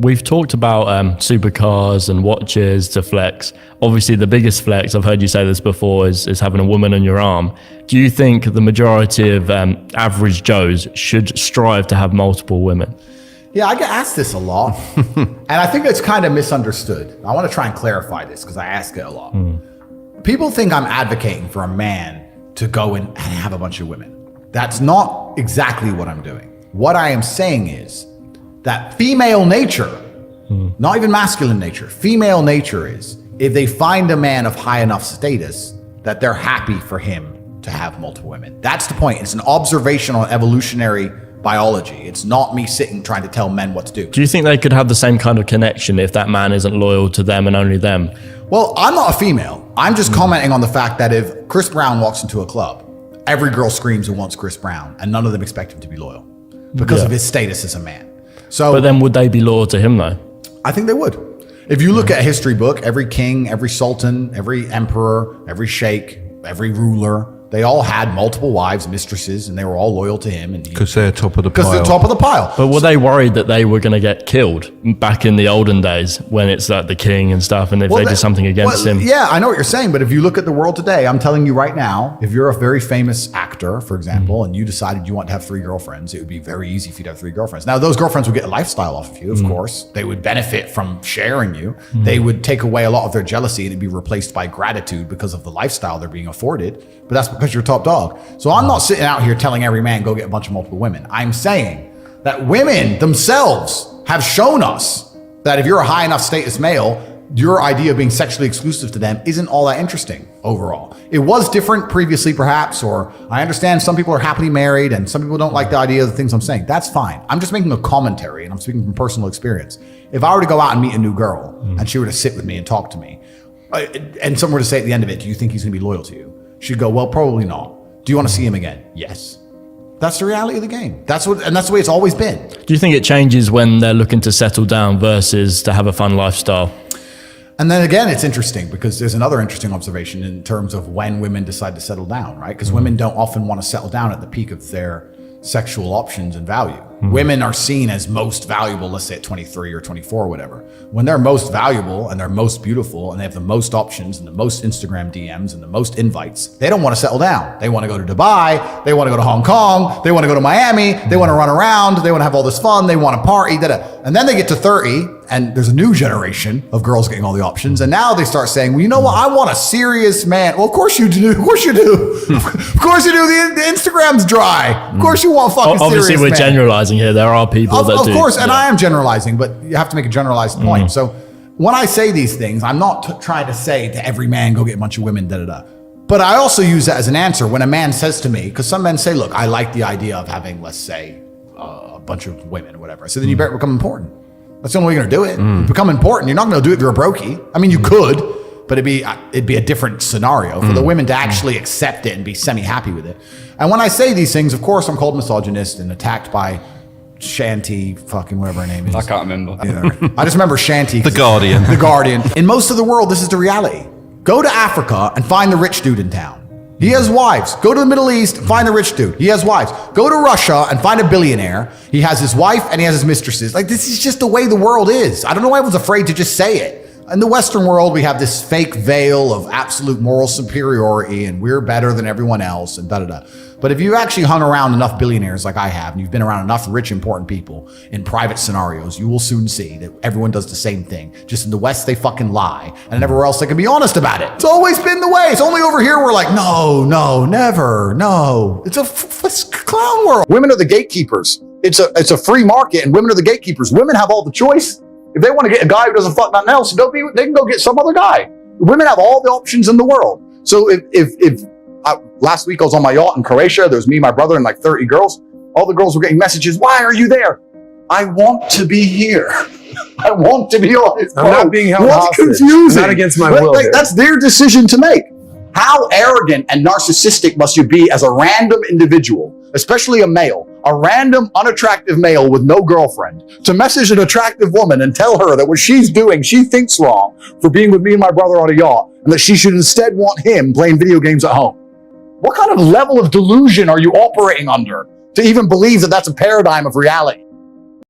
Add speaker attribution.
Speaker 1: we've talked about supercars and watches to flex. Obviously, the biggest flex, I've heard you say this before, is having a woman on your arm. Do you think the majority of average Joes should strive to have multiple women?
Speaker 2: Yeah, I get asked this a lot, and I think it's kind of misunderstood. I want to try and clarify this because I ask it a lot. People think I'm advocating for a man to go and have a bunch of women. That's not exactly what I'm doing. What I am saying is that female nature, not even masculine nature, female nature is, if they find a man of high enough status, that they're happy for him to have multiple women. That's the point. It's an observation on evolutionary biology. It's not me sitting trying to tell men what to do.
Speaker 1: Do you think they could have the same kind of connection if that man isn't loyal to them and only them?
Speaker 2: Well, I'm not a female. I'm just commenting on the fact that if Chris Brown walks into a club, every girl screams and wants Chris Brown, and none of them expect him to be loyal because of his status as a man. So,
Speaker 1: but then would they be loyal to him though?
Speaker 2: I think they would. If you look at a history book, every king, every sultan, every emperor, every sheikh, every ruler, they all had multiple wives, mistresses, and they were all loyal to him.
Speaker 3: Because they're top of the pile.
Speaker 2: Because they're top of the pile.
Speaker 1: But were they worried that they were going to get killed back in the olden days when it's like the king and stuff, and if they did something against him?
Speaker 2: Yeah, I know what you're saying, but if you look at the world today, I'm telling you right now, if you're a very famous actor, for example, and you decided you want to have 3 girlfriends, it would be very easy for you to have 3 girlfriends. Now, those girlfriends would get a lifestyle off of you, of course. They would benefit from sharing you. They would take away a lot of their jealousy and it'd be replaced by gratitude because of the lifestyle they're being afforded. But that's because you're top dog. So I'm not sitting out here telling every man go get a bunch of multiple women. I'm saying that women themselves have shown us that if you're a high enough status male, your idea of being sexually exclusive to them isn't all that interesting overall. It was different previously perhaps, or I understand some people are happily married and some people don't like the idea of the things I'm saying. That's fine. I'm just making a commentary and I'm speaking from personal experience. If I were to go out and meet a new girl and she were to sit with me and talk to me, and someone were to say at the end of it, do you think he's gonna be loyal to you? She'd go, well, probably not. Do you want to see him again? Yes. That's the reality of the game. That's the way it's always been.
Speaker 1: Do you think it changes when they're looking to settle down versus to have a fun lifestyle?
Speaker 2: And then again, it's interesting because there's another interesting observation in terms of when women decide to settle down, right? Because women don't often want to settle down at the peak of their sexual options and value. Women are seen as most valuable, let's say at 23 or 24 or whatever. When they're most valuable and they're most beautiful and they have the most options and the most Instagram DMs and the most invites, they don't want to settle down. They want to go to Dubai, they want to go to Hong Kong, they want to go to Miami, they want to run around, they want to have all this fun, they want to party, and then they get to 30 and there's a new generation of girls getting all the options. And now they start saying, well, you know what? I want a serious man. Well, of course you do. Of course you do. Of course you do. The Instagram's dry. Of course you want fucking serious
Speaker 1: Obviously, we're
Speaker 2: man.
Speaker 1: generalizing here. There are people that do.
Speaker 2: Of course, and I am generalizing, but you have to make a generalized point. So when I say these things, I'm not trying to say to every man, go get a bunch of women, da-da-da. But I also use that as an answer when a man says to me, because some men say, look, I like the idea of having, let's say, a bunch of women or whatever. So then you better become important. That's the only way you're gonna do it. Become important. You're not gonna do it if you're a brokey. I mean, you could, but it'd be a different scenario for the women to actually accept it and be semi-happy with it. And when I say these things, of course, I'm called misogynist and attacked by Shanty, fucking whatever her name is.
Speaker 4: I can't remember.
Speaker 2: I just remember Shanty.
Speaker 3: The Guardian.
Speaker 2: The Guardian. In most of the world, this is the reality. Go to Africa and find the rich dude in town. He has wives. Go to the Middle East, find the rich dude. He has wives. Go to Russia and find a billionaire. He has his wife and he has his mistresses. Like, this is just the way the world is. I don't know why everyone's afraid to just say it. In the Western world, we have this fake veil of absolute moral superiority and we're better than everyone else and da-da-da. But if you actually hung around enough billionaires like I have, and you've been around enough rich, important people in private scenarios, you will soon see that everyone does the same thing. Just in the West, they fucking lie. And everywhere else, they can be honest about it. It's always been the way. It's only over here we're like, no, never, no. It's a clown world. Women are the gatekeepers. It's a free market and women are the gatekeepers. Women have all the choice. If they want to get a guy who doesn't fuck nothing else, they can go get some other guy. Women have all the options in the world. So if last week I was on my yacht in Croatia, there was me, my brother, and like 30 girls. All the girls were getting messages. Why are you there? I want to be here. I want to be on his boat.
Speaker 5: I'm not being held hostage.
Speaker 2: Confusing.
Speaker 5: Not against my will.
Speaker 2: That's their decision to make. How arrogant and narcissistic must you be as a random individual, especially a male, a random unattractive male with no girlfriend, to message an attractive woman and tell her that what she's doing, she thinks wrong for being with me and my brother on a yacht, and that she should instead want him playing video games at home. What kind of level of delusion are you operating under to even believe that that's a paradigm of reality?